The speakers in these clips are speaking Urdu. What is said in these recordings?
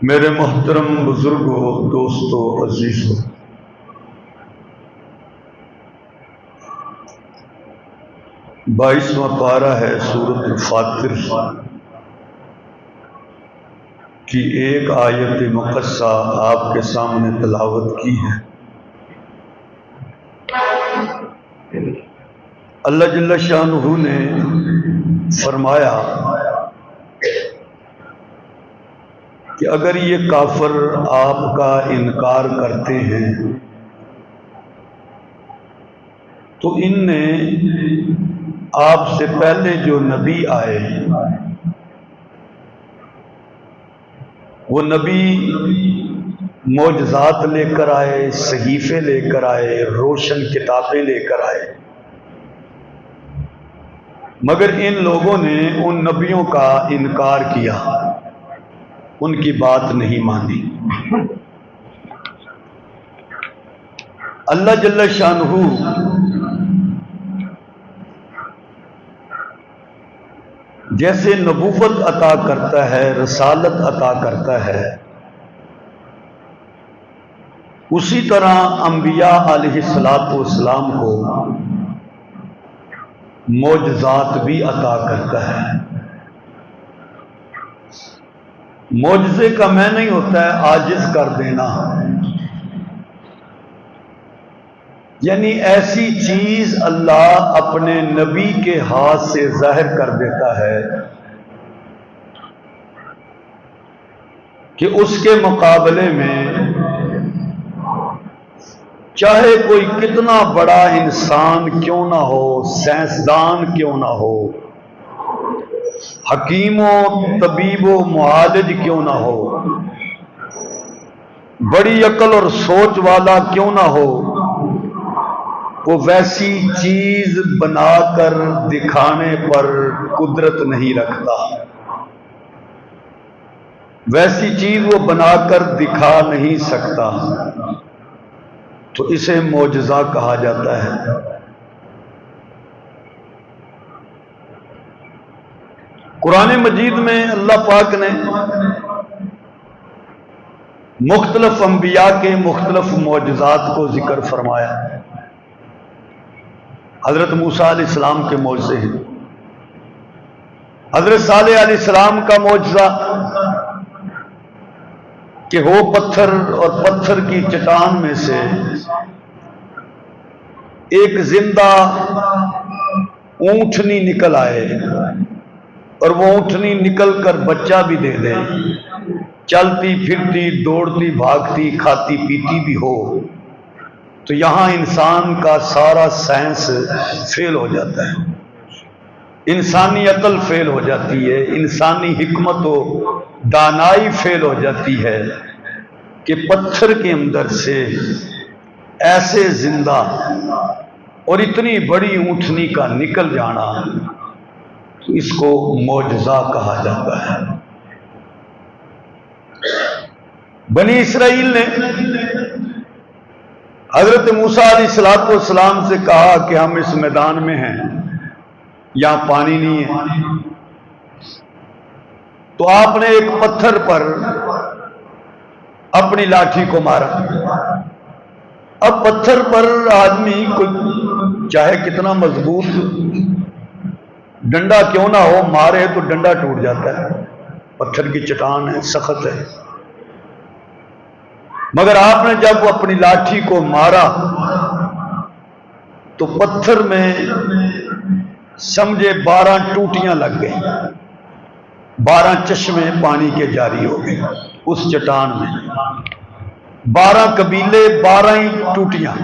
میرے محترم بزرگوں، دوستوں، عزیزوں، بائیسواں پارہ ہے سورۃ الفاتر کی ایک آیت مقصہ آپ کے سامنے تلاوت کی ہے۔ اللہ جل شانہ نے فرمایا کہ اگر یہ کافر آپ کا انکار کرتے ہیں تو ان نے آپ سے پہلے جو نبی آئے وہ نبی معجزات لے کر آئے، صحیفے لے کر آئے، روشن کتابیں لے کر آئے، مگر ان لوگوں نے ان نبیوں کا انکار کیا، ان کی بات نہیں مانی۔ اللہ جل شانہ جیسے نبوت عطا کرتا ہے، رسالت عطا کرتا ہے، اسی طرح انبیاء علیہ السلام کو معجزات بھی عطا کرتا ہے۔ معجزے کا معنی ہوتا ہے عاجز کر دینا، یعنی ایسی چیز اللہ اپنے نبی کے ہاتھ سے ظاہر کر دیتا ہے کہ اس کے مقابلے میں چاہے کوئی کتنا بڑا انسان کیوں نہ ہو، سائنسدان کیوں نہ ہو، حکیم و طبیب و معالج کیوں نہ ہو، بڑی عقل اور سوچ والا کیوں نہ ہو، وہ ویسی چیز بنا کر دکھانے پر قدرت نہیں رکھتا، ویسی چیز وہ بنا کر دکھا نہیں سکتا، تو اسے معجزہ کہا جاتا ہے۔ قرآن مجید میں اللہ پاک نے مختلف انبیاء کے مختلف معجزات کو ذکر فرمایا۔ حضرت موسیٰ علیہ السلام کے معجزے ہیں، حضرت صالح علیہ السلام کا معجزہ کہ وہ پتھر اور پتھر کی چٹان میں سے ایک زندہ اونٹنی نکل آئے، اور وہ اونٹنی نکل کر بچہ بھی دے دے، چلتی پھرتی دوڑتی بھاگتی کھاتی پیتی بھی ہو، تو یہاں انسان کا سارا سائنس فیل ہو جاتا ہے، انسانی عقل فیل ہو جاتی ہے، انسانی حکمت و دانائی فیل ہو جاتی ہے کہ پتھر کے اندر سے ایسے زندہ اور اتنی بڑی اونٹنی کا نکل جانا، تو اس کو معجزہ کہا جاتا ہے۔ بنی اسرائیل نے حضرت موسیٰ علیہ السلام سے کہا کہ ہم اس میدان میں ہیں، یہاں پانی نہیں ہے، تو آپ نے ایک پتھر پر اپنی لاٹھی کو مارا۔ اب پتھر پر آدمی کوئی چاہے کتنا مضبوط ڈنڈا کیوں نہ ہو، مارے تو ڈنڈا ٹوٹ جاتا ہے، پتھر کی چٹان ہے، سخت ہے، مگر آپ نے جب اپنی لاٹھی کو مارا تو پتھر میں سمجھے 12 ٹوٹیاں لگ گئیں، 12 چشمے پانی کے جاری ہو گئے اس چٹان میں، 12 قبیلے 12 ہی ٹوٹیاں،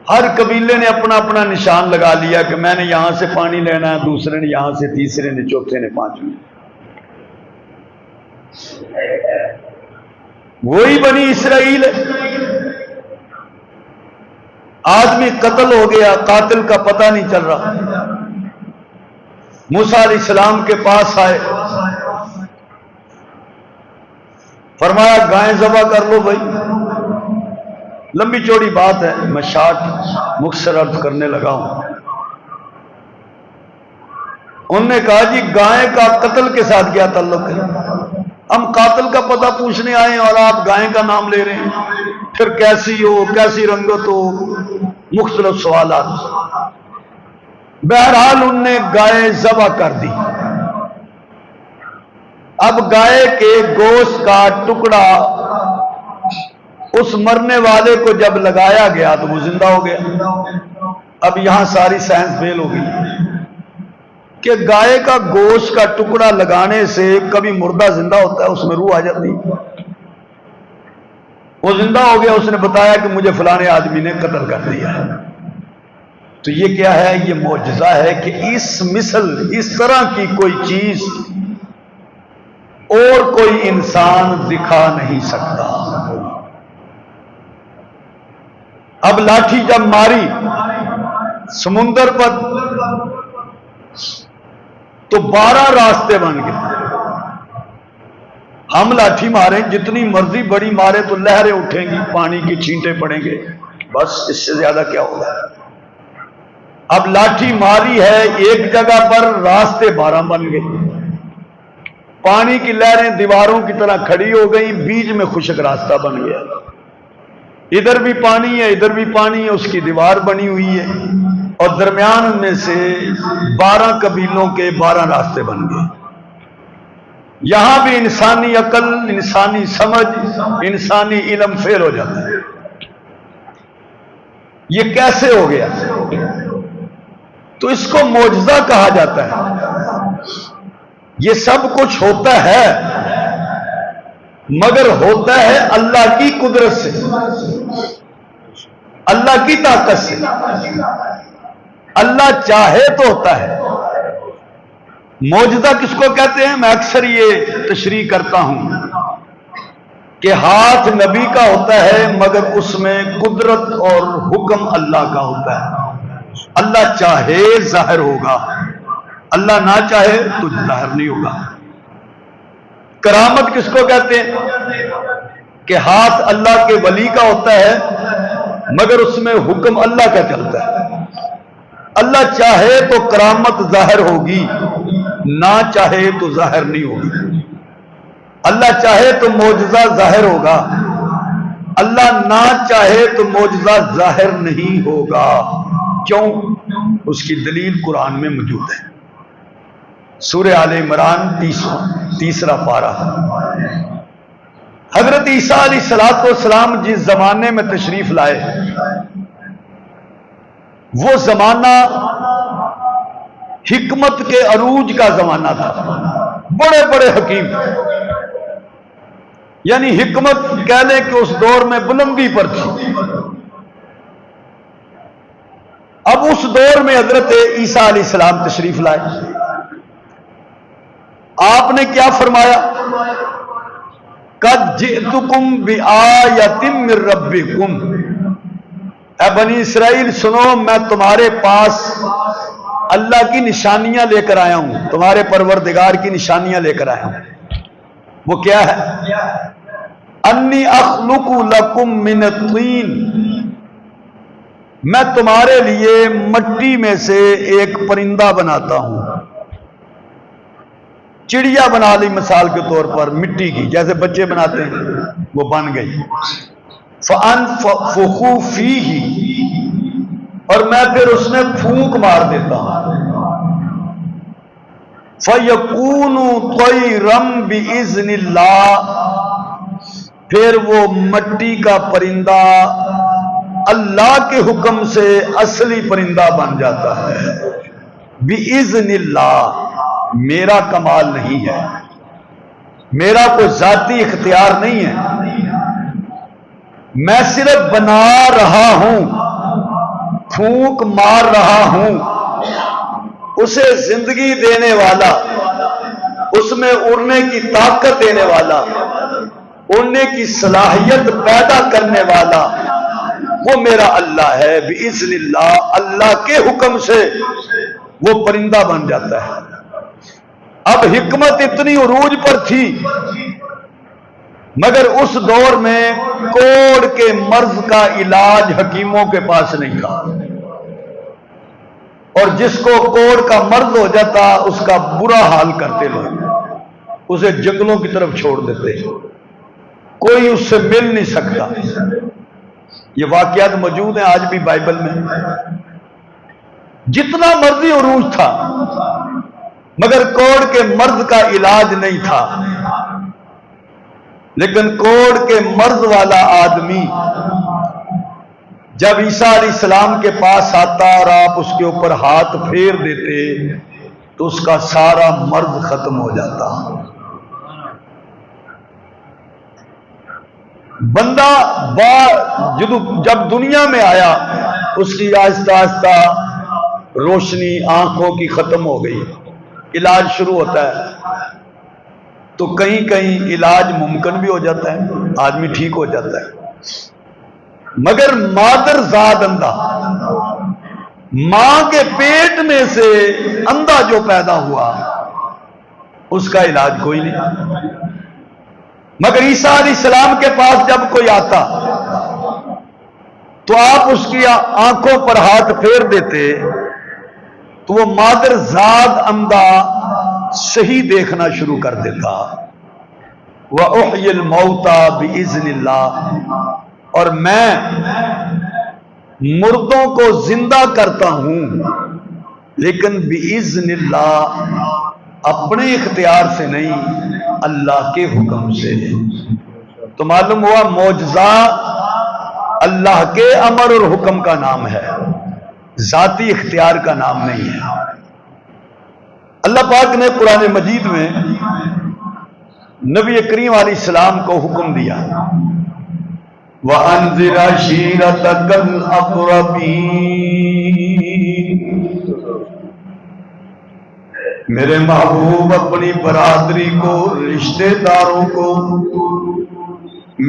ہر قبیلے نے اپنا اپنا نشان لگا لیا کہ میں نے یہاں سے پانی لینا ہے، دوسرے نے یہاں سے، تیسرے نے، چوتھے نے، پانچویں۔ وہی بنی اسرائیل آدمی قتل ہو گیا، قاتل کا پتہ نہیں چل رہا، موسیٰ علیہ السلام کے پاس آئے، فرمایا گائیں ذبح کر لو بھائی۔ لمبی چوڑی بات ہے، میں شارٹ مختصر عرض کرنے لگا ہوں۔ انہوں نے کہا جی گائیں کا قتل کے ساتھ کیا تعلق ہے؟ ہم قاتل کا پتہ پوچھنے آئے اور آپ گائے کا نام لے رہے ہیں، پھر کیسی ہو، کیسی رنگت ہو، مختلف سوالات۔ بہرحال ان نے گائے ذبح کر دی۔ اب گائے کے گوشت کا ٹکڑا اس مرنے والے کو جب لگایا گیا تو وہ زندہ ہو گیا۔ اب یہاں ساری سائنس فیل ہو گئی کہ گائے کا گوشت کا ٹکڑا لگانے سے کبھی مردہ زندہ ہوتا ہے، اس میں روح آ جاتی۔ وہ زندہ ہو گیا، اس نے بتایا کہ مجھے فلانے آدمی نے قتل کر دیا۔ تو یہ کیا ہے؟ یہ معجزہ ہے کہ اس مثل اس طرح کی کوئی چیز اور کوئی انسان دکھا نہیں سکتا۔ اب لاٹھی جب ماری سمندر پر تو 12 راستے بن گئے۔ ہم لاٹھی ماریں جتنی مرضی بڑی مارے تو لہریں اٹھیں گی، پانی کی چھینٹیں پڑیں گے، بس اس سے زیادہ کیا ہوگا۔ اب لاٹھی ماری ہے ایک جگہ پر، راستے 12 بن گئے، پانی کی لہریں دیواروں کی طرح کھڑی ہو گئی، بیچ میں خشک راستہ بن گیا، ادھر بھی پانی ہے ادھر بھی پانی ہے، اس کی دیوار بنی ہوئی ہے، اور درمیان میں سے 12 قبیلوں کے 12 راستے بن گئے۔ یہاں بھی انسانی عقل، انسانی سمجھ، انسانی علم فیل ہو جاتا ہے۔ یہ کیسے ہو گیا؟ تو اس کو معجزہ کہا جاتا ہے۔ یہ سب کچھ ہوتا ہے مگر ہوتا ہے اللہ کی قدرت سے، اللہ کی طاقت سے۔ اللہ چاہے تو ہوتا ہے۔ معجزہ کس کو کہتے ہیں؟ میں اکثر یہ تشریح کرتا ہوں کہ ہاتھ نبی کا ہوتا ہے مگر اس میں قدرت اور حکم اللہ کا ہوتا ہے۔ اللہ چاہے ظاہر ہوگا، اللہ نہ چاہے تو ظاہر نہیں ہوگا۔ کرامت کس کو کہتے ہیں؟ کہ ہاتھ اللہ کے ولی کا ہوتا ہے مگر اس میں حکم اللہ کا چلتا ہے۔ اللہ چاہے تو کرامت ظاہر ہوگی، نہ چاہے تو ظاہر نہیں ہوگی۔ اللہ چاہے تو معجزہ ظاہر ہوگا، اللہ نہ چاہے تو معجزہ ظاہر نہیں ہوگا۔ کیوں؟ اس کی دلیل قرآن میں موجود ہے۔ سورہ آل عمران 3 پارہ۔ حضرت عیسیٰ علیہ السلام جس زمانے میں تشریف لائے وہ زمانہ حکمت کے عروج کا زمانہ تھا، بڑے بڑے حکیم، یعنی حکمت کہہ لیں کہ اس دور میں بلندی پر تھی۔ اب اس دور میں حضرت عیسیٰ علیہ السلام تشریف لائے، آپ نے کیا فرمایا؟ قد جئتکم بآیۃ من ربکم، اے بنی اسرائیل سنو، میں تمہارے پاس اللہ کی نشانیاں لے کر آیا ہوں، تمہارے پروردگار کی نشانیاں لے کر آیا ہوں۔ وہ کیا ہے؟ انی اخلق لکم من الطین، میں تمہارے لیے مٹی میں سے ایک پرندہ بناتا ہوں۔ چڑیا بنا لی مثال کے طور پر مٹی کی، جیسے بچے بناتے ہیں، وہ بن گئی۔ فَأَنفُخُ فِيهِ، اور میں پھر اس میں پھونک مار دیتا ہوں۔ فَيَكُونُ طَيْرًا بِإِذْنِ اللَّهِ، پھر وہ مٹی کا پرندہ اللہ کے حکم سے اصلی پرندہ بن جاتا ہے۔ بِإِذْنِ اللَّهِ، میرا کمال نہیں ہے، میرا کوئی ذاتی اختیار نہیں ہے، میں صرف بنا رہا ہوں، پھونک مار رہا ہوں۔ اسے زندگی دینے والا، اس میں اڑنے کی طاقت دینے والا، اڑنے کی صلاحیت پیدا کرنے والا وہ میرا اللہ ہے۔ بِإِذْنِ اللَّهِ، اللہ کے حکم سے وہ پرندہ بن جاتا ہے۔ اب حکمت اتنی عروج پر تھی مگر اس دور میں کوڑ کے مرض کا علاج حکیموں کے پاس نہیں تھا، اور جس کو کوڑ کا مرض ہو جاتا اس کا برا حال کرتے لوگ۔ اسے جنگلوں کی طرف چھوڑ دیتے، کوئی اس سے مل نہیں سکتا۔ یہ واقعات موجود ہیں آج بھی بائبل میں۔ جتنا مرضی عروج تھا مگر کوڑ کے مرض کا علاج نہیں تھا، لیکن کوڑ کے مرض والا آدمی جب عیسیٰ علیہ السلام کے پاس آتا اور آپ اس کے اوپر ہاتھ پھیر دیتے تو اس کا سارا مرض ختم ہو جاتا۔ بندہ جب دنیا میں آیا اس کی آہستہ آہستہ روشنی آنکھوں کی ختم ہو گئی، علاج شروع ہوتا ہے تو کہیں کہیں علاج ممکن بھی ہو جاتا ہے، آدمی ٹھیک ہو جاتا ہے، مگر مادر زاد اندھا، ماں کے پیٹ میں سے اندھا جو پیدا ہوا اس کا علاج کوئی نہیں۔ مگر عیسیٰ علیہ السلام کے پاس جب کوئی آتا تو آپ اس کی آنکھوں پر ہاتھ پھیر دیتے تو وہ مادر زاد اندھا صحیح دیکھنا شروع کر دیتا۔ وَأُحْيِي الْمَوْتَى بِإِذْنِ اللَّهِ، اور میں مردوں کو زندہ کرتا ہوں لیکن بِإِذْنِ اللَّهِ، اپنے اختیار سے نہیں، اللہ کے حکم سے۔ تو معلوم ہوا معجزہ اللہ کے امر اور حکم کا نام ہے، ذاتی اختیار کا نام نہیں ہے۔ اللہ پاک نے قرآن مجید میں نبی کریم علیہ السلام کو حکم دیا، وَأَنذِرْ عَشِيرَتَكَ الْأَقْرَبِينَ، میرے محبوب اپنی برادری کو، رشتہ داروں کو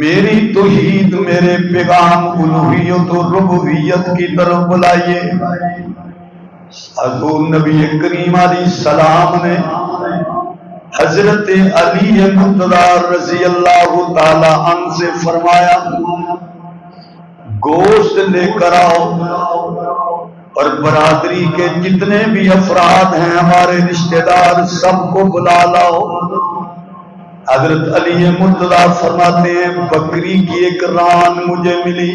میری توحید، میرے پیغام الوہیت و ربوبیت کی طرف بلائیے۔ حضور نبی کریم علیہ السلام نے حضرت علی مقتدر رضی اللہ تعالی عنہ سے فرمایا، گوشت لے کر آؤ اور برادری کے جتنے بھی افراد ہیں ہمارے رشتہ دار سب کو بلا لاؤ۔ حضرت علی مرتضیٰ فرماتے ہیں بکری کی ایک ران مجھے ملی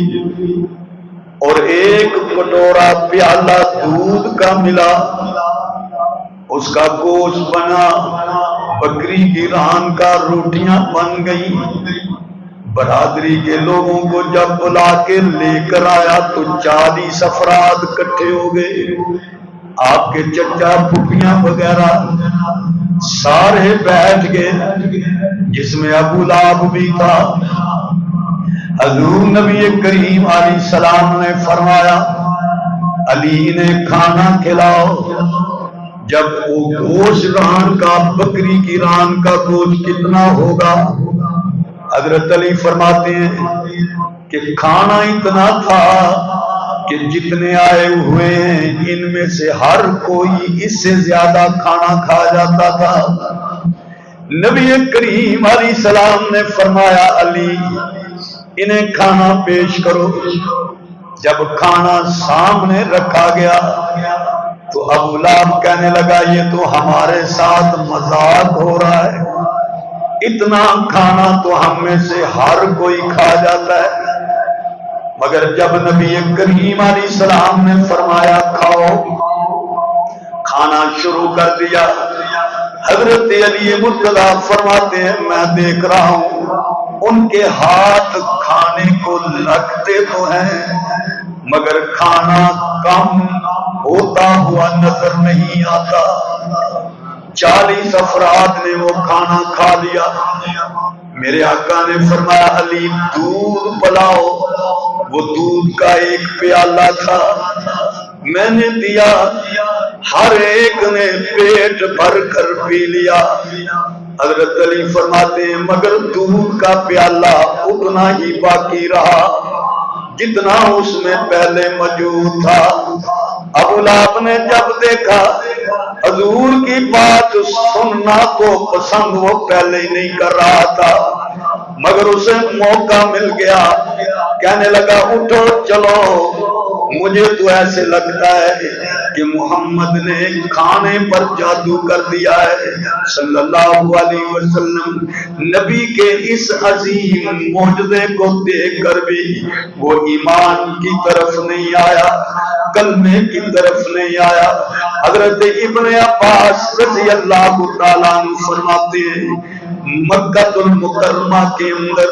اور ایک کٹورا پیالہ دودھ کا ملا، اس کا گوشت بنا، بکری کی ران کا روٹیاں بن گئی۔ برادری کے لوگوں کو جب بلا کے لے کر آیا تو 40 افراد اکٹھے ہو گئے، آپ کے چچا پھوپھیاں وغیرہ سارے بیٹھ گئے، جس میں ابو لہب بھی تھا۔ حضور نبی کریم علیہ السلام نے فرمایا علی نے کھانا کھلاؤ۔ جب وہ گوشت ران کا، بکری کی ران کا گوشت کتنا ہوگا؟ حضرت علی فرماتے ہیں کہ کھانا اتنا تھا کہ جتنے آئے ہوئے ہیں ان میں سے ہر کوئی اس سے زیادہ کھانا کھا جاتا تھا۔ نبی کریم علیہ السلام نے فرمایا علی انہیں کھانا پیش کرو۔ جب کھانا سامنے رکھا گیا تو ابو لہب کہنے لگا یہ تو ہمارے ساتھ مذاق ہو رہا ہے، اتنا کھانا تو ہم میں سے ہر کوئی کھا جاتا ہے۔ مگر جب نبی کریم علیہ السلام نے فرمایا کھاؤ، کھانا شروع کر دیا۔ حضرت علی مرتضیٰ فرماتے ہیں میں دیکھ رہا ہوں ان کے ہاتھ کھانے کو لگتے تو ہیں مگر کھانا کم ہوتا ہوا نظر نہیں آتا۔ 40 افراد نے وہ کھانا کھا لیا۔ میرے آقا نے فرمایا علی دودھ پلاؤ۔ وہ دودھ کا ایک پیالہ تھا، میں نے دیا، ہر ایک نے پیٹ بھر کر پی لیا۔ حضرت علی فرماتے ہیں مگر دودھ کا پیالہ اتنا ہی باقی رہا جتنا اس میں پہلے موجود تھا۔ ابو لہب نے جب دیکھا حضور کی بات سننا تو پسند وہ پہلے ہی نہیں کر رہا تھا، مگر اسے موقع مل گیا، کہنے لگا اٹھو چلو مجھے تو ایسے لگتا ہے کہ محمد نے کھانے پر جادو کر دیا ہے صلی اللہ علیہ وسلم۔ نبی کے اس عظیم معجزے کو دیکھ کر بھی وہ ایمان کی طرف نہیں آیا، کلمے کی طرف نہیں آیا۔ حضرت ابن عباس رضی اللہ تعالیٰ عنہ فرماتے ہیں مکہ المکرمہ کے اندر،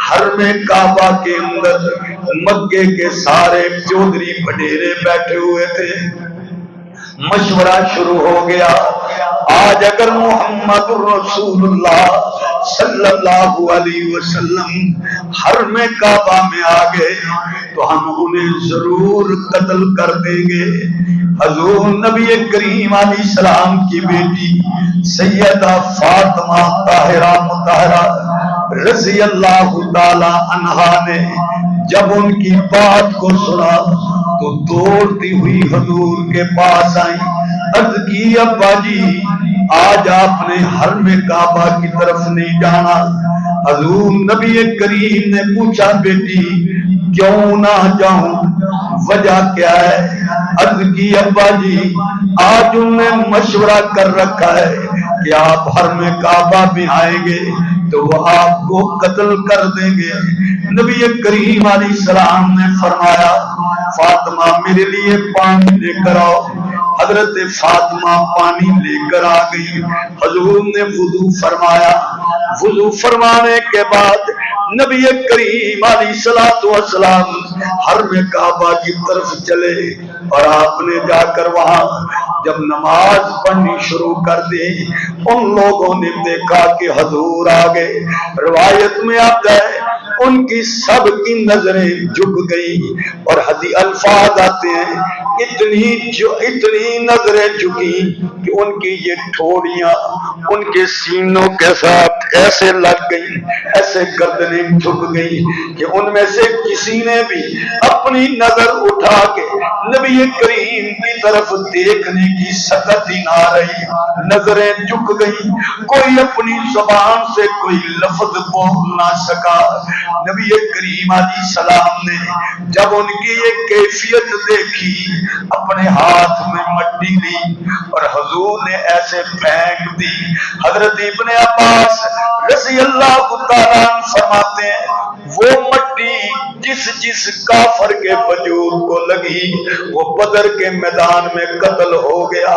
حرم کعبہ کے اندر مکے کے سارے چودھری بڈیرے بیٹھے ہوئے تھے۔ مشورہ شروع ہو گیا، آج اگر محمد رسول اللہ صلی اللہ علیہ وسلم حرم کعبہ میں آ گئے تو ہم انہیں ضرور قتل کر دیں گے۔ حضور نبی کریم علیہ السلام کی بیٹی سیدہ فاطمہ طاہرہ مطہرہ رضی اللہ تعالی عنہا نے جب ان کی بات کو سنا تو دوڑتی ہوئی حضور کے پاس آئیں، عرض کی ابا جی آج آپ نے حرم کعبہ کی طرف نہیں جانا۔ حضور نبی کریم نے پوچھا بیٹی کیوں نہ جاؤں، وجہ کیا ہے؟ عرض کی ابا جی آج انہوں نے مشورہ کر رکھا ہے کہ آپ حرم کعبہ میں آئیں گے تو وہ آپ کو قتل کر دیں گے۔ نبی کریم علیہ السلام نے فرمایا فاطمہ میرے لیے پانی لے کر آؤ۔ حضرت فاطمہ پانی لے کر آ گئی، حضور نے وضو فرمایا، وضو فرمانے کے بعد نبی کریم علیہ السلام حرم کعبہ کی طرف چلے اور آپ نے جا کر وہاں جب نماز پڑھنی شروع کر دی ان لوگوں نے دیکھا کہ حضور آ گئے۔ روایت میں آتا ہے ان کی سب کی نظریں جھک گئی اور الفاظ آتے ہیں اتنی نظریں جھکی کہ ان کی یہ ٹھوڑیاں ان کے سینوں کے ساتھ ایسے لگ گئی، ایسے گردنیں جھک گئی کہ ان میں سے کسی نے بھی اپنی نظر اٹھا کے نبی کریم کی طرف دیکھنے کی سکت ہی نہ رہی، نظریں جھک گئی، کوئی اپنی زبان سے کوئی لفظ بول نہ سکا۔ نبی کریم علیہ السلام نے جب ان کی یہ کیفیت دیکھی اپنے ہاتھ میں مٹی لی اور حضور نے ایسے پھینک دی۔ حضرت ابن عباس رضی اللہ تعالیٰ عنہ فرماتے ہیں وہ مٹی جس کافر کے وجود کو لگی وہ بدر کے میدان میں قتل ہو گیا۔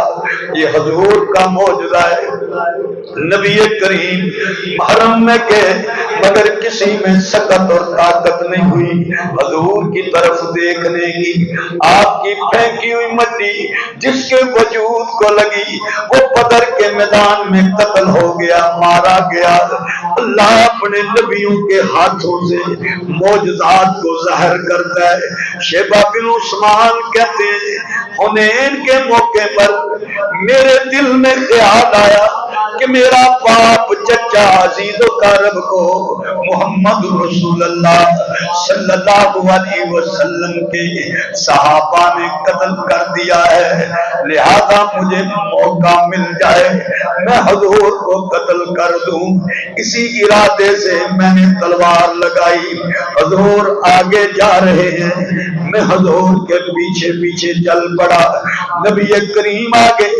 یہ حضور کا معجزہ ہے۔ نبی کریم حرم میں گئے مگر کسی میں سکت اور طاقت نہیں ہوئی حضور کی طرف دیکھنے کی۔ آپ کی پھینکی ہوئی مٹی جس کے وجود کو لگی وہ بدر کے میدان میں قتل ہو گیا، مارا گیا۔ اللہ اپنے نبیوں کے ہاتھوں سے معجزات کو ظاہر کرتا ہے۔ شیبہ بن عثمان کہتے ہیں حنین کے موقع پر میرے دل میں خیال آیا کہ میرا باپ چچا عزیز و کرب کو محمد رسول اللہ صلی اللہ علیہ وسلم کے صحابہ نے قتل کر دیا ہے، لہذا مجھے موقع مل جائے میں حضور کو قتل کر دوں۔ اسی ارادے سے میں نے تلوار لگائی، حضور آگے جا رہے ہیں میں حضور کے پیچھے پیچھے چل پڑا۔ نبی کریم آگے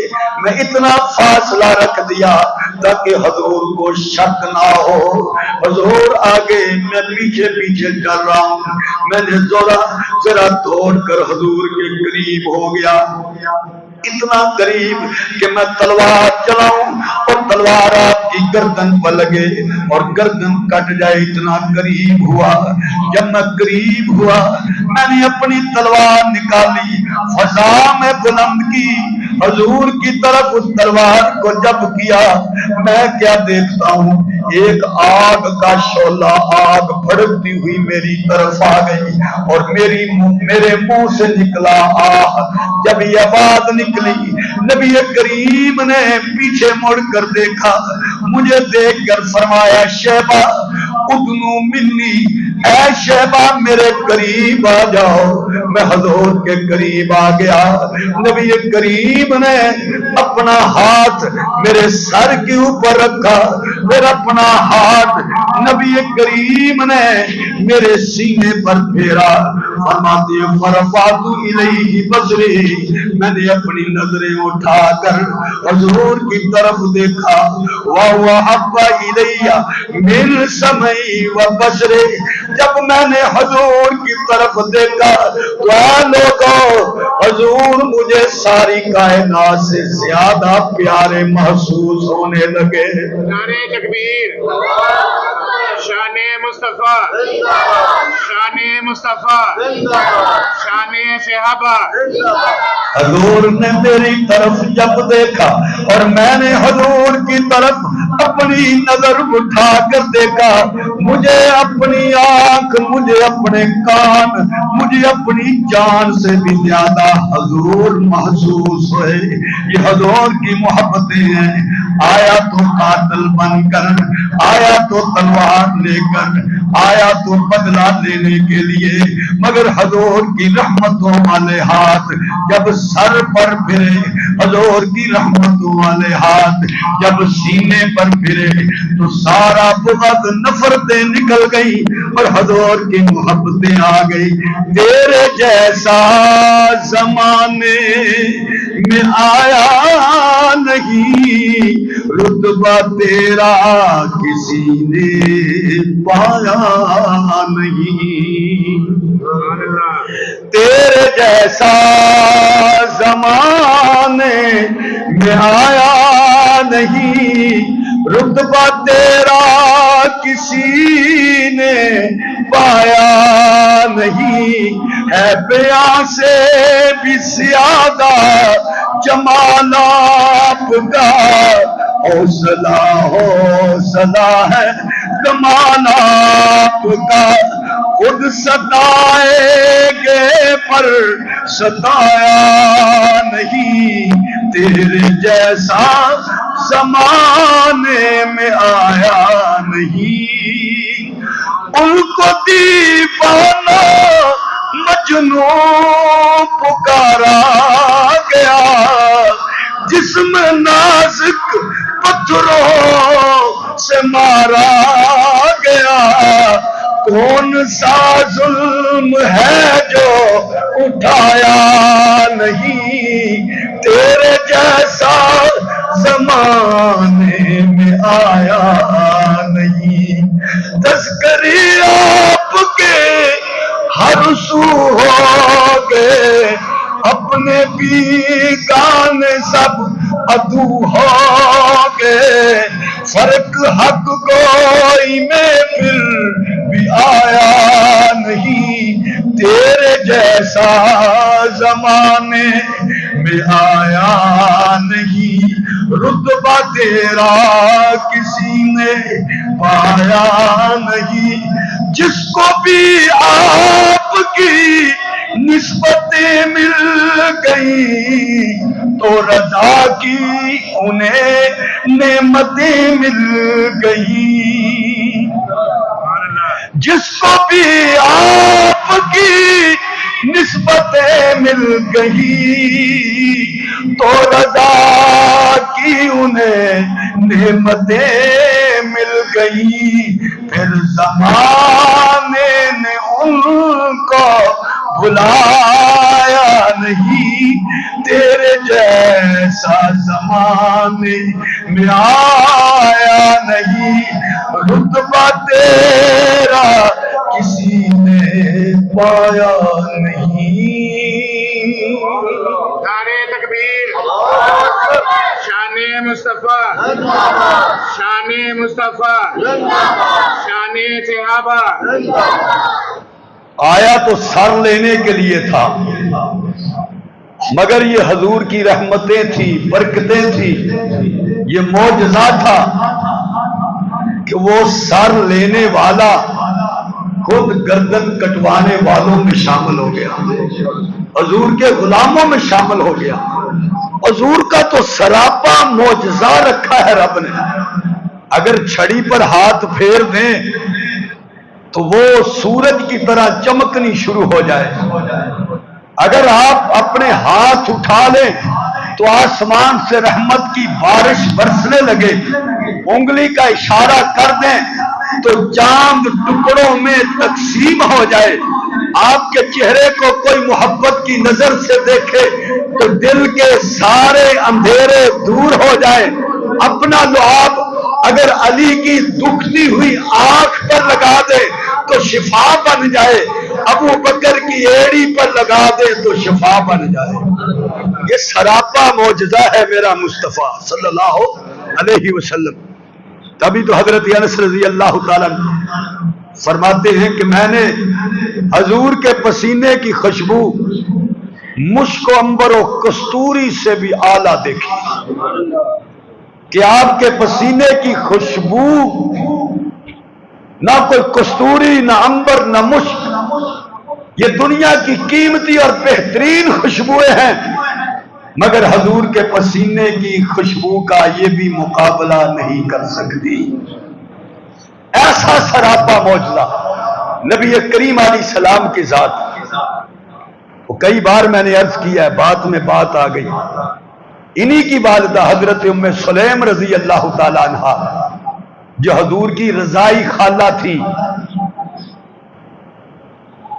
میں اتنا فاصلہ رکھ دیا تاکہ حضور کو شک نہ ہو، حضور آگے میں پیچھے پیچھے چل رہا ہوں۔ میں نے ذرا دوڑ کر حضور کے قریب ہو گیا، اتنا قریب کہ میں تلوار چلاؤں اور تلوار آپ کی گردن پر لگے اور گردن کٹ جائے، اتنا قریب ہوا۔ جب میں قریب ہوا میں نے اپنی تلوار نکالی، فضا میں بلند کی، حضور کی طرف اس تلوار کو جب کیا میں کیا دیکھتا ہوں ایک آگ کا شعلہ آگ بھڑکتی ہوئی میری طرف آ گئی اور میرے منہ سے نکلا آہ۔ جب یہ آواز نکلی نبی کریم نے پیچھے مڑ کر دیکھا، مجھے دیکھ کر فرمایا شیبہ ادنو منی، اے شیبہ میرے قریب آ جاؤ۔ میں حضور کے قریب آ گیا، نبی کریم نے اپنا ہاتھ میرے سر کے اوپر رکھا، پھر اپنا ہاتھ نبی کریم نے میرے سینے پر پھیرا، فرماتے ہیں فرفعت الیہ بصری، میں نے اپنی نظریں اٹھا کر حضور کی طرف دیکھا، وَهُوَ أَحَبَّ إِلَيَّ مِنْ سَمْعِي وَبَصَرِي، جب میں نے حضور کی طرف دیکھا تو لوگوں حضور مجھے ساری کائنات سے زیادہ پیارے محسوس ہونے لگے۔ نعرہ تکبیر، شان مصطفیٰ، شان مصطفیٰ، شان صحابہ۔ حضور نے میری طرف جب دیکھا اور میں نے حضور کی طرف اپنی نظر اٹھا کر دیکھا، مجھے اپنی آنکھ، مجھے اپنے کان، مجھے اپنی جان سے بھی زیادہ حضور محسوس ہوئے۔ یہ حضور کی محبتیں ہیں، آیا تو قاتل بن کر، آیا تو تلوار لے کر، آیا تو بدلہ لینے کے لیے، مگر حضور کی رحمتوں والے ہاتھ جب سر پر پھرے، حضور کی رحمتوں والے ہاتھ جب سینے پر پھرے تو سارا بغض، نفرتیں نکل گئی اور حضور کی محبتیں آ گئی۔ تیرے جیسا زمانے میں آیا نہیں، رتبہ تیرا کسی نے پایا نہیں، تیرے جیسا زمانے میں آیا نہیں، رتبہ تیرا کسی نے پایا نہیں، ہے بیاں سے بھی زیادہ جمال آپ کا، حوصلہ حوصلہ ہے کمال آپ کا، خود ستائیں گے پر ستایا نہیں، تیرے جیسا زمانے میں آیا نہیں۔ ان کو دیوانہ مجنون پکارا گیا، جسم نازک پتھروں سے مارا گیا، کون سا ظلم ہے جو اٹھایا نہیں، تیرے جیسا زمانے میں آیا نہیں۔ تذکری آپ کے ہر سو ہو گئے، اپنے بھی گانے سب عدو ہو گئے، فرق حق گوئی میں پھر بھی آیا نہیں، تیرے جیسا زمانے میں آیا نہیں، رتبہ تیرا کسی نے پایا نہیں، جس کو بھی آپ کی نسبتیں مل گئی تو رضا کی انہیں نعمتیں مل گئی، جس کو بھی آپ کی نسبتیں مل گئی تو رضا کی انہیں نعمتیں مل گئی، پھر زمانے نے ان کو بھلایا نہیں، تیرے جیسا زمانے میں آیا نہیں، رتبہ تیرا کسی نے پایا نہیں۔ نعرہ تکبیر، شان مصطفیٰ، شان مصطفیٰ، شان صحابہ۔ آیا تو سر لینے کے لیے تھا، مگر یہ حضور کی رحمتیں تھی، برکتیں تھی، یہ معجزہ تھا کہ وہ سر لینے والا خود گردن کٹوانے والوں میں شامل ہو گیا، حضور کے غلاموں میں شامل ہو گیا۔ حضور کا تو سراپا معجزہ رکھا ہے رب نے، اگر چھڑی پر ہاتھ پھیر دیں تو وہ سورج کی طرح چمکنی شروع ہو جائے، اگر آپ اپنے ہاتھ اٹھا لیں تو آسمان سے رحمت کی بارش برسنے لگے، انگلی کا اشارہ کر دیں تو چاند ٹکڑوں میں تقسیم ہو جائے، آپ کے چہرے کو کوئی محبت کی نظر سے دیکھے تو دل کے سارے اندھیرے دور ہو جائے، اپنا لعاب اگر علی کی دکھتی ہوئی آنکھ پر لگا دے تو شفا بن جائے، ابو بکر کی ایڑی پر لگا دے تو شفا بن جائے۔ یہ سراپا معجزہ ہے میرا مصطفیٰ صلی اللہ علیہ وسلم۔ تبھی تو حضرت انس رضی اللہ تعالیٰ فرماتے ہیں کہ میں نے حضور کے پسینے کی خوشبو مشک و عنبر و کستوری سے بھی اعلیٰ دیکھی، کہ آپ کے پسینے کی خوشبو نہ کوئی کستوری، نہ عنبر، نہ مشک، یہ دنیا کی قیمتی اور بہترین خوشبوئیں ہیں، مگر حضور کے پسینے کی خوشبو کا یہ بھی مقابلہ نہیں کر سکتی۔ ایسا سراپا معجزہ نبی کریم علیہ السلام کی ذات۔ وہ کئی بار میں نے عرض کیا ہے، بات میں بات آ گئی، انہی کی والدہ حضرت ام سلیم رضی اللہ تعالی عنہا جو حضور کی رضائی خالہ تھی،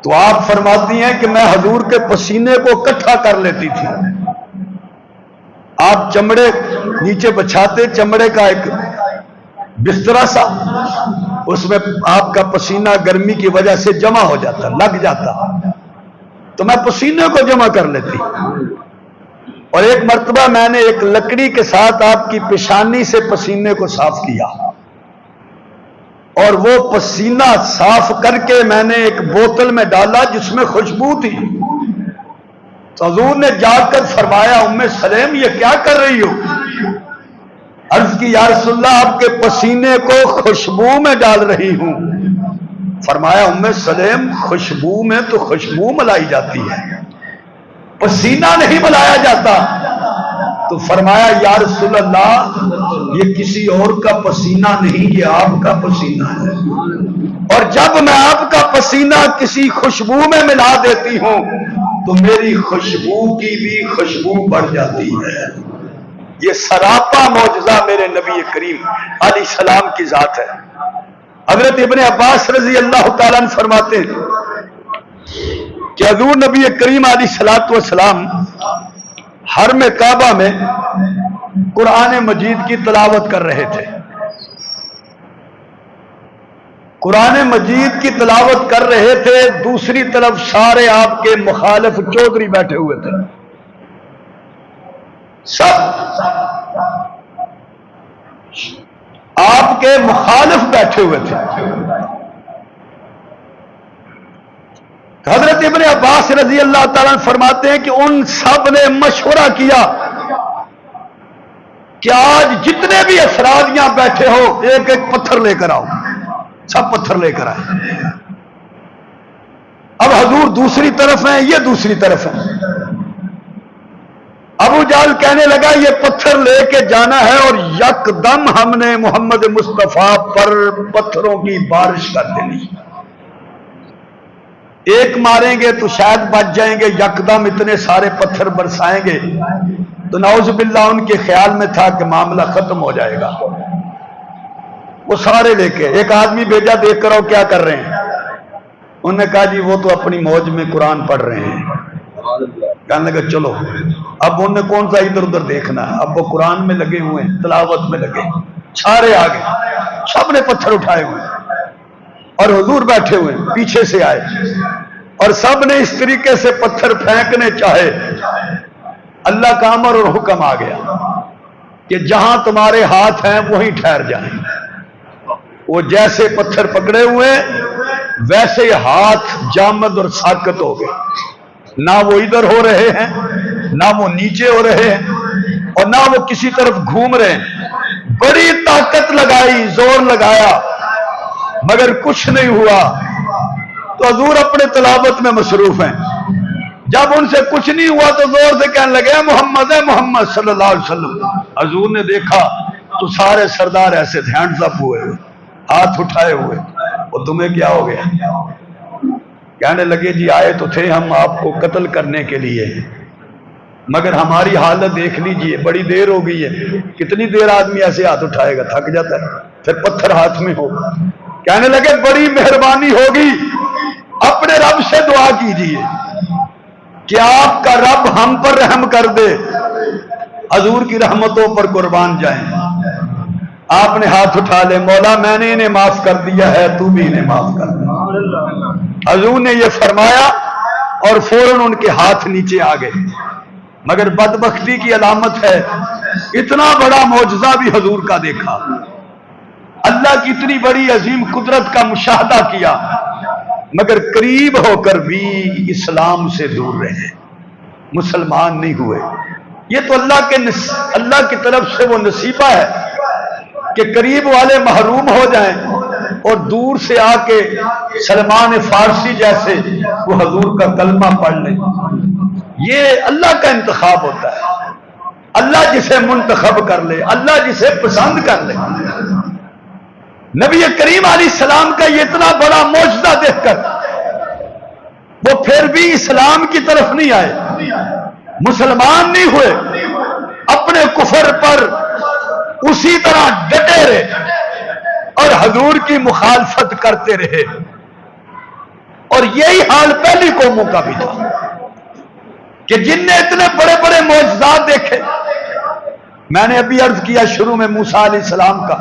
تو آپ فرماتی ہیں کہ میں حضور کے پسینے کو اکٹھا کر لیتی تھی۔ آپ چمڑے نیچے بچھاتے، چمڑے کا ایک بسترا سا، اس میں آپ کا پسینہ گرمی کی وجہ سے جمع ہو جاتا، لگ جاتا، تو میں پسینے کو جمع کر لیتی۔ اور ایک مرتبہ میں نے ایک لکڑی کے ساتھ آپ کی پیشانی سے پسینے کو صاف کیا، اور وہ پسینہ صاف کر کے میں نے ایک بوتل میں ڈالا جس میں خوشبو تھی، تو حضور نے جا کر فرمایا ام سلیم یہ کیا کر رہی ہو؟ عرض کی یا رسول اللہ آپ کے پسینے کو خوشبو میں ڈال رہی ہوں۔ فرمایا ام سلیم خوشبو میں تو خوشبو ملائی جاتی ہے، پسینہ نہیں ملایا جاتا۔ تو فرمایا یا رسول اللہ یہ کسی اور کا پسینہ نہیں، یہ آپ کا پسینہ ہے، اور جب میں آپ کا پسینہ کسی خوشبو میں ملا دیتی ہوں تو میری خوشبو کی بھی خوشبو بڑھ جاتی ہے۔ یہ سراپا معجزہ میرے نبی کریم علیہ السلام کی ذات ہے۔ حضرت ابن عباس رضی اللہ تعالیٰ عنہ فرماتے ہیں کہ حضور نبی کریم علیہ السلام حرم کعبہ میں قرآن مجید کی تلاوت کر رہے تھے، قرآن مجید کی تلاوت کر رہے تھے، دوسری طرف سارے آپ کے مخالف چودھری بیٹھے ہوئے تھے، سب آپ کے مخالف بیٹھے ہوئے تھے۔ حضرت ابن عباس رضی اللہ تعالیٰ فرماتے ہیں کہ ان سب نے مشورہ کیا کہ آج جتنے بھی افراد یہاں بیٹھے ہو ایک ایک پتھر لے کر آؤ، سب پتھر لے کر آئے۔ اب حضور دوسری طرف ہیں، یہ دوسری طرف ہیں۔ ابو جہل کہنے لگا یہ پتھر لے کے جانا ہے، اور یکدم ہم نے محمد مصطفیٰ پر پتھروں کی بارش کر دینی، ایک ماریں گے تو شاید بچ جائیں گے، یکدم اتنے سارے پتھر برسائیں گے تو نعوذ باللہ ان کے خیال میں تھا کہ معاملہ ختم ہو جائے گا۔ وہ سارے لے کے ایک آدمی بھیجا، دیکھ کر آؤ کیا کر رہے ہیں۔ انہوں نے کہا جی وہ تو اپنی موج میں قرآن پڑھ رہے ہیں۔ کہنے لگا چلو، اب انہوں نے کون سا ادھر ادھر دیکھنا ہے، اب وہ قرآن میں لگے ہوئے ہیں، تلاوت میں لگے، سارے آگے، سب نے پتھر اٹھائے ہوئے اور حضور بیٹھے ہوئے پیچھے سے آئے، اور سب نے اس طریقے سے پتھر پھینکنے چاہے۔ اللہ کا امر اور حکم آ گیا کہ جہاں تمہارے ہاتھ ہیں وہیں ٹھہر جائیں۔ وہ جیسے پتھر پکڑے ہوئے ویسے ہاتھ جامد اور ساکت ہو گئے، نہ وہ ادھر ہو رہے ہیں، نہ وہ نیچے ہو رہے ہیں، اور نہ وہ کسی طرف گھوم رہے ہیں۔ بڑی طاقت لگائی، زور لگایا، مگر کچھ نہیں ہوا۔ تو حضور اپنے تلاوت میں مصروف ہیں۔ جب ان سے کچھ نہیں ہوا تو زور سے کہنے لگے محمد ہے محمد صلی اللہ علیہ وسلم۔ حضور نے دیکھا تو سارے سردار ایسے ہینڈز اپ ہوئے، ہاتھ اٹھائے ہوئے، اور تمہیں کیا ہو گیا؟ کہنے لگے جی آئے تو تھے ہم آپ کو قتل کرنے کے لیے، مگر ہماری حالت دیکھ لیجئے، بڑی دیر ہو گئی ہے۔ کتنی دیر آدمی ایسے ہاتھ اٹھائے گا، تھک جاتا ہے، پھر پتھر ہاتھ میں ہو۔ کہنے لگے بڑی مہربانی ہوگی، اپنے رب سے دعا کیجئے کہ آپ کا رب ہم پر رحم کر دے، حضور کی رحمتوں پر قربان جائیں۔ آپ نے ہاتھ اٹھا لے، مولا میں نے انہیں معاف کر دیا ہے، تو بھی انہیں معاف کر دے۔ حضور نے یہ فرمایا اور فوراً ان کے ہاتھ نیچے آ گئے۔ مگر بدبختی کی علامت ہے، اتنا بڑا معجزہ بھی حضور کا دیکھا، اللہ کی اتنی بڑی عظیم قدرت کا مشاہدہ کیا، مگر قریب ہو کر بھی اسلام سے دور رہے، مسلمان نہیں ہوئے۔ یہ تو اللہ کی طرف سے وہ نصیبہ ہے کہ قریب والے محروم ہو جائیں اور دور سے آ کے سلمان فارسی جیسے وہ حضور کا کلمہ پڑھ لیں۔ یہ اللہ کا انتخاب ہوتا ہے، اللہ جسے منتخب کر لے، اللہ جسے پسند کر لے۔ نبی کریم علیہ السلام کا یہ اتنا بڑا معجزہ دیکھ کر وہ پھر بھی اسلام کی طرف نہیں آئے، مسلمان نہیں ہوئے، اپنے کفر پر اسی طرح ڈٹے رہے اور حضور کی مخالفت کرتے رہے۔ اور یہی حال پہلی قوموں کا بھی تھا کہ جن نے اتنے بڑے بڑے معجزات دیکھے۔ میں نے ابھی عرض کیا شروع میں موسیٰ علیہ السلام کا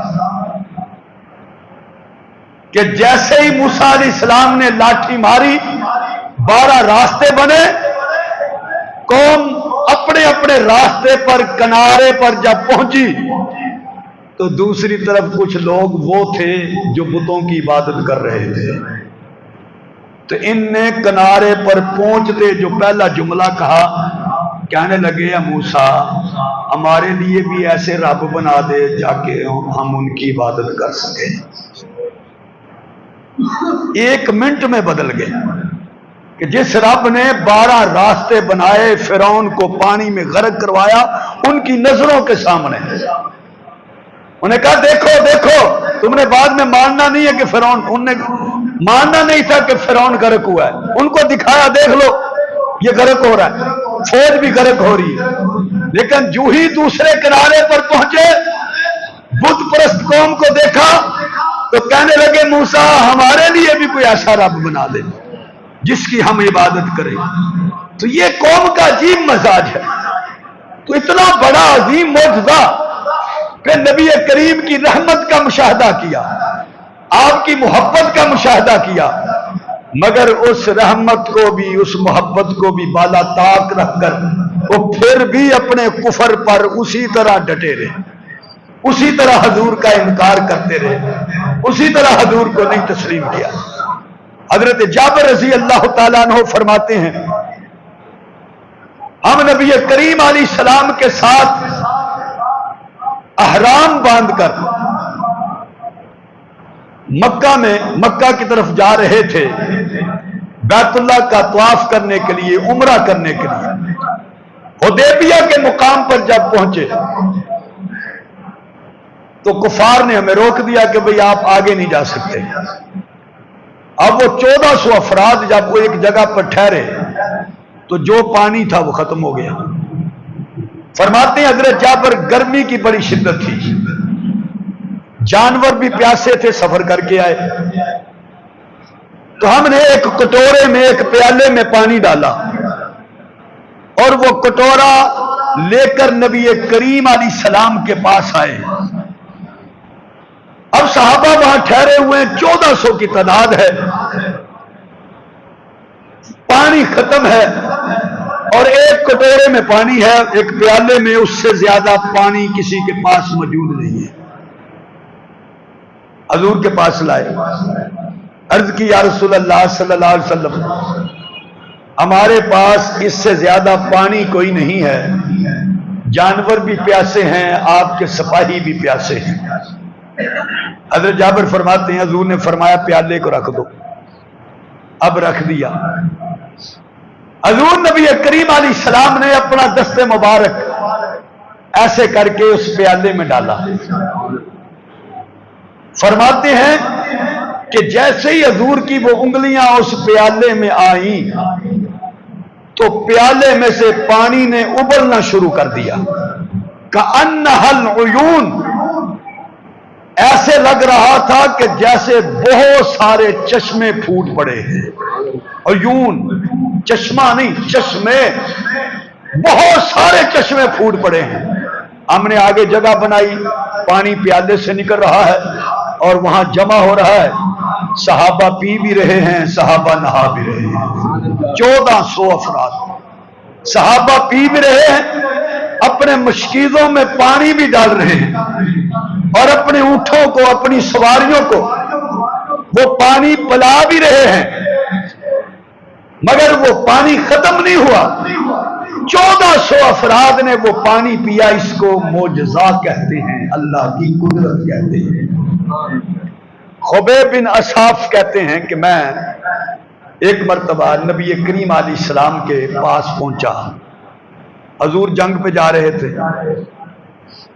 کہ جیسے ہی موسیٰ علیہ السلام نے لاٹھی ماری 12 راستے بنے، قوم اپنے اپنے راستے پر کنارے پر جب پہنچی تو دوسری طرف کچھ لوگ وہ تھے جو بتوں کی عبادت کر رہے تھے۔ تو ان نے کنارے پر پہنچتے جو پہلا جملہ کہا، کہنے لگے یا موسیٰ ہمارے لیے بھی ایسے رب بنا دے جا کے ہم ان کی عبادت کر سکیں۔ 1 منٹ میں بدل گئے کہ جس رب نے 12 راستے بنائے، فرعون کو پانی میں غرق کروایا ان کی نظروں کے سامنے، انہیں کہا دیکھو دیکھو، تم نے بعد میں ماننا نہیں ہے کہ فرعون، انہوں نے ماننا نہیں تھا کہ فرعون غرق ہوا ہے، ان کو دکھایا دیکھ لو یہ غرق ہو رہا ہے، فوج بھی غرق ہو رہی ہے۔ لیکن جو ہی دوسرے کنارے پر پہنچے، بت پرست قوم کو دیکھا تو کہنے لگے موسیٰ ہمارے لیے بھی کوئی ایسا رب بنا دے جس کی ہم عبادت کریں۔ تو یہ قوم کا عجیب مزاج ہے۔ تو اتنا بڑا عظیم معجزہ کہ نبی کریم کی رحمت کا مشاہدہ کیا، آپ کی محبت کا مشاہدہ کیا، مگر اس رحمت کو بھی، اس محبت کو بھی بالا طاق رکھ کر وہ پھر بھی اپنے کفر پر اسی طرح ڈٹے رہے، اسی طرح حضور کا انکار کرتے رہے، اسی طرح حضور کو نہیں تسلیم کیا۔ حضرت جابر رضی اللہ تعالیٰ عنہ فرماتے ہیں ہم نبی کریم علیہ السلام کے ساتھ احرام باندھ کر مکہ کی طرف جا رہے تھے، بیت اللہ کا طواف کرنے کے لیے، عمرہ کرنے کے لیے۔ حدیبیہ کے مقام پر جب پہنچے تو کفار نے ہمیں روک دیا کہ بھئی آپ آگے نہیں جا سکتے۔ اب وہ 1400 افراد جب وہ ایک جگہ پر ٹھہرے تو جو پانی تھا وہ ختم ہو گیا۔ فرماتے ہیں حضرت جابر گرمی کی بڑی شدت تھی، جانور بھی پیاسے تھے، سفر کر کے آئے، تو ہم نے ایک کٹورے میں، ایک پیالے میں پانی ڈالا اور وہ کٹورا لے کر نبی کریم علیہ السلام کے پاس آئے۔ اب صحابہ وہاں ٹھہرے ہوئے ہیں، 1400 کی تعداد ہے، پانی ختم ہے اور ایک کٹورے میں پانی ہے، ایک پیالے میں اس سے زیادہ پانی کسی کے پاس موجود نہیں ہے۔ حضور کے پاس لائے، عرض کی یا رسول اللہ صلی اللہ علیہ وسلم ہمارے پاس اس سے زیادہ پانی کوئی نہیں ہے، جانور بھی پیاسے ہیں، آپ کے سپاہی بھی پیاسے ہیں۔ حضرت جابر فرماتے ہیں حضور نے فرمایا پیالے کو رکھ دو۔ اب رکھ دیا۔ حضور نبی کریم علیہ السلام نے اپنا دست مبارک ایسے کر کے اس پیالے میں ڈالا۔ فرماتے ہیں کہ جیسے ہی حضور کی وہ انگلیاں اس پیالے میں آئیں تو پیالے میں سے پانی نے ابلنا شروع کر دیا، کأنہا العیون، ایسے لگ رہا تھا کہ جیسے بہت سارے چشمے پھوٹ پڑے ہیں، عیون، چشمہ نہیں، چشمے، بہت سارے چشمے پھوٹ پڑے ہیں۔ ہم نے آگے جگہ بنائی، پانی پیالے سے نکل رہا ہے اور وہاں جمع ہو رہا ہے، صحابہ پی بھی رہے ہیں، صحابہ نہا بھی رہے ہیں، 1400 افراد صحابہ پی بھی رہے ہیں، اپنے مشکیزوں میں پانی بھی ڈال رہے ہیں، اور اپنے اونٹوں کو، اپنی سواریوں کو وہ پانی پلا بھی رہے ہیں، مگر وہ پانی ختم نہیں ہوا۔ 1400 افراد نے وہ پانی پیا۔ اس کو معجزہ کہتے ہیں، اللہ کی قدرت کہتے ہیں۔ خبیب بن اصحاب کہتے ہیں کہ میں ایک مرتبہ نبی کریم علیہ السلام کے پاس پہنچا، حضور جنگ پہ جا رہے تھے،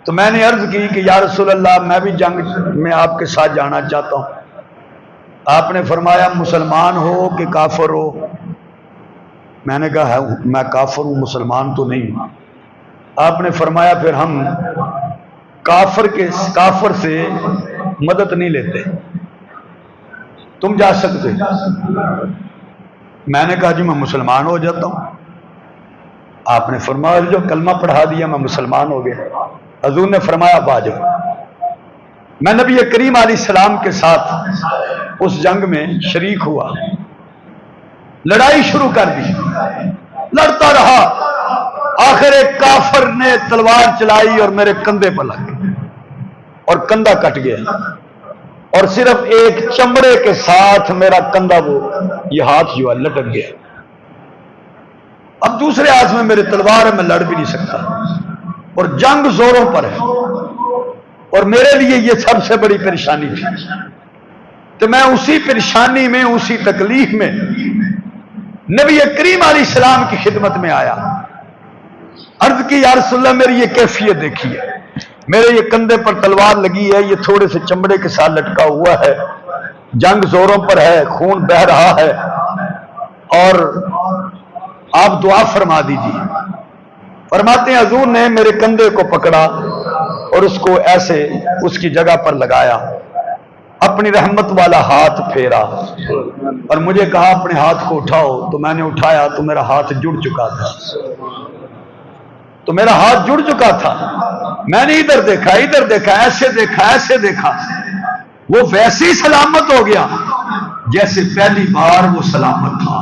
تو میں نے عرض کی کہ یا رسول اللہ میں بھی جنگ میں آپ کے ساتھ جانا چاہتا ہوں۔ آپ نے فرمایا مسلمان ہو کہ کافر ہو؟ میں نے کہا میں کافر ہوں، مسلمان تو نہیں ہوں۔ آپ نے فرمایا پھر ہم کافر سے مدد نہیں لیتے، تم جا سکتے؟ میں نے کہا جی میں مسلمان ہو جاتا ہوں۔ آپ نے فرمایا جو کلمہ پڑھا دیا میں مسلمان ہو گیا۔ حضور نے فرمایا باجو۔ میں نبی کریم علیہ السلام کے ساتھ اس جنگ میں شریک ہوا، لڑائی شروع کر دی، لڑتا رہا، آخر ایک کافر نے تلوار چلائی اور میرے کندھے پر لگ گئی اور کندھا کٹ گیا، اور صرف ایک چمڑے کے ساتھ میرا کندھا وہ یہ ہاتھ جو ہے لٹک گیا۔ اب دوسرے ہاتھ میں میرے تلوار ہے، میں لڑ بھی نہیں سکتا، اور جنگ زوروں پر ہے، اور میرے لیے یہ سب سے بڑی پریشانی تھی۔ تو میں اسی پریشانی میں، اسی تکلیف میں نبی کریم علیہ السلام کی خدمت میں آیا، عرض کی یا رسول اللہ میری یہ کیفیت دیکھیے، میرے یہ کندھے پر تلوار لگی ہے، یہ تھوڑے سے چمڑے کے ساتھ لٹکا ہوا ہے، جنگ زوروں پر ہے، خون بہہ رہا ہے، اور آپ دعا فرما دیجیے۔ فرماتے ہیں حضور نے میرے کندھے کو پکڑا اور اس کو ایسے اس کی جگہ پر لگایا، اپنی رحمت والا ہاتھ پھیرا اور مجھے کہا اپنے ہاتھ کو اٹھاؤ۔ تو میں نے اٹھایا تو میرا ہاتھ جڑ چکا تھا، تو میرا ہاتھ جڑ چکا تھا۔ میں نے ادھر دیکھا، ادھر دیکھا، ایسے دیکھا، ایسے دیکھا، وہ ویسے ہی سلامت ہو گیا جیسے پہلی بار وہ سلامت تھا۔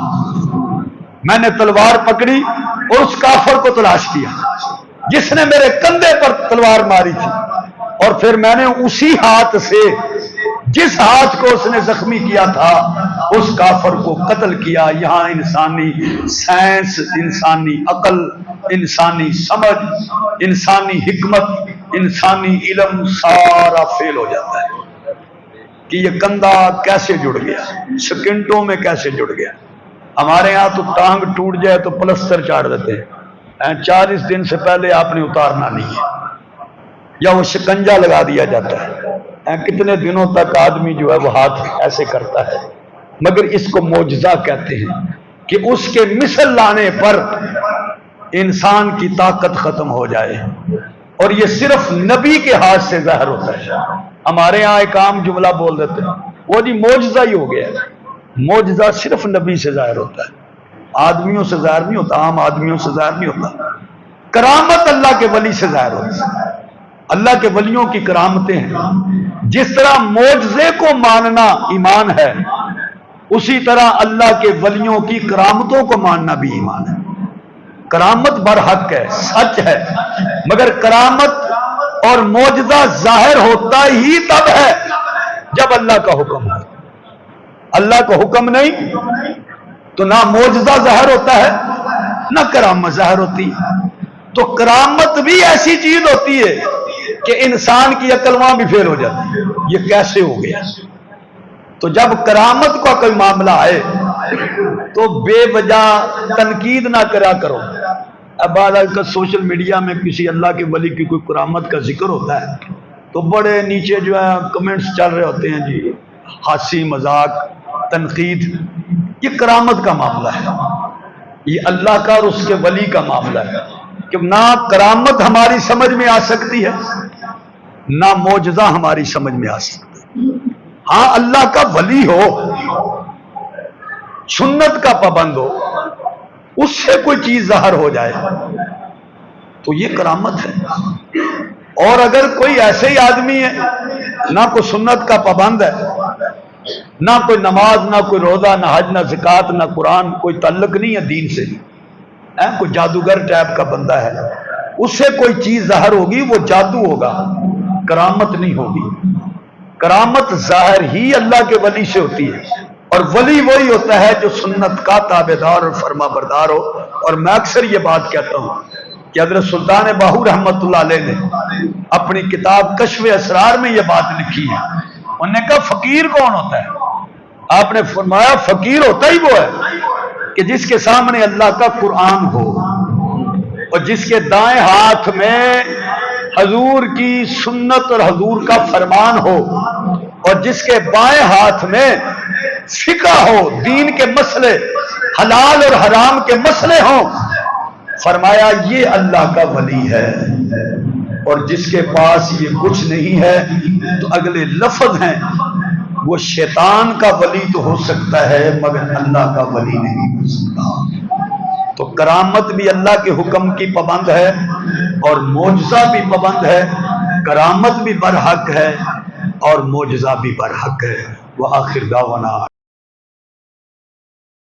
میں نے تلوار پکڑی اور اس کافر کو تلاش کیا جس نے میرے کندھے پر تلوار ماری تھی، اور پھر میں نے اسی ہاتھ سے جس ہاتھ کو اس نے زخمی کیا تھا اس کافر کو قتل کیا۔ یہاں انسانی سائنس، انسانی عقل، انسانی سمجھ، انسانی حکمت، انسانی علم سارا فیل ہو جاتا ہے کہ یہ کندھا کیسے جڑ گیا، سیکنڈوں میں کیسے جڑ گیا۔ ہمارے ہاں تو ٹانگ ٹوٹ جائے تو پلستر چاڑ دیتے ہیں، 40 دن سے پہلے آپ نے اتارنا نہیں ہے، یا وہ شکنجا لگا دیا جاتا ہے، کتنے دنوں تک آدمی جو ہے وہ ہاتھ ایسے کرتا ہے۔ مگر اس کو معجزہ کہتے ہیں کہ اس کے مثل لانے پر انسان کی طاقت ختم ہو جائے، اور یہ صرف نبی کے ہاتھ سے ظاہر ہوتا ہے۔ ہمارے ہاں ایک عام جملہ بول دیتے ہیں وہ جی معجزہ ہی ہو گیا۔ معجزہ صرف نبی سے ظاہر ہوتا ہے، آدمیوں سے ظاہر نہیں ہوتا، عام آدمیوں سے ظاہر نہیں ہوتا۔ کرامت اللہ کے ولی سے ظاہر ہوتی ہے، اللہ کے ولیوں کی کرامتیں ہیں۔ جس طرح معجزے کو ماننا ایمان ہے، اسی طرح اللہ کے ولیوں کی کرامتوں کو ماننا بھی ایمان ہے۔ کرامت برحق ہے، سچ ہے، مگر کرامت اور معجزہ ظاہر ہوتا ہی تب ہے جب اللہ کا حکم ہے۔ اللہ کا حکم نہیں تو نہ معجزہ ظاہر ہوتا ہے نہ کرامت ظاہر ہوتی۔ تو کرامت بھی ایسی چیز ہوتی ہے کہ انسان کی عقل وہاں بھی فیل ہو جاتی ہے، یہ کیسے ہو گیا۔ تو جب کرامت کا کوئی معاملہ آئے تو بے وجہ تنقید نہ کرا کرو۔ اب آج کل سوشل میڈیا میں کسی اللہ کے ولی کی کوئی کرامت کا ذکر ہوتا ہے تو بڑے نیچے جو ہے کمنٹس چل رہے ہوتے ہیں، جی ہنسی مذاق تنقید۔ یہ کرامت کا معاملہ ہے، یہ اللہ کا اور اس کے ولی کا معاملہ ہے کہ نہ کرامت ہماری سمجھ میں آ سکتی ہے نہ معجزہ ہماری سمجھ میں آ سکتی ہے۔ ہاں اللہ کا ولی ہو، سنت کا پابند ہو، اس سے کوئی چیز ظاہر ہو جائے تو یہ کرامت ہے۔ اور اگر کوئی ایسے ہی آدمی ہے، نہ کوئی سنت کا پابند ہے، نہ کوئی نماز، نہ کوئی روزہ، نہ حج، نہ زکات، نہ قرآن، کوئی تعلق نہیں ہے دین سے، کوئی جادوگر ٹائپ کا بندہ ہے، اس سے کوئی چیز ظاہر ہوگی وہ جادو ہوگا، کرامت نہیں ہوگی۔ کرامت ظاہر ہی اللہ کے ولی سے ہوتی ہے، اور ولی وہی ہوتا ہے جو سنت کا تابعدار اور فرما بردار ہو۔ اور میں اکثر یہ بات کہتا ہوں کہ حضرت سلطان باہو رحمت اللہ علیہ نے اپنی کتاب کشف اسرار میں یہ بات لکھی ہے۔ انہوں نے کہا فقیر کون ہوتا ہے؟ آپ نے فرمایا فقیر ہوتا ہی وہ ہے کہ جس کے سامنے اللہ کا قرآن ہو، اور جس کے دائیں ہاتھ میں حضور کی سنت اور حضور کا فرمان ہو، اور جس کے بائیں ہاتھ میں فقہ ہو، دین کے مسئلے، حلال اور حرام کے مسئلے ہوں۔ فرمایا یہ اللہ کا ولی ہے۔ اور جس کے پاس یہ کچھ نہیں ہے تو اگلے لفظ ہیں، وہ شیطان کا ولی تو ہو سکتا ہے مگر اللہ کا ولی نہیں ہو سکتا۔ تو کرامت بھی اللہ کے حکم کی پابند ہے، اور معجزہ بھی پابند ہے۔ کرامت بھی برحق ہے اور معجزہ بھی برحق ہے۔ وآخر دعوانا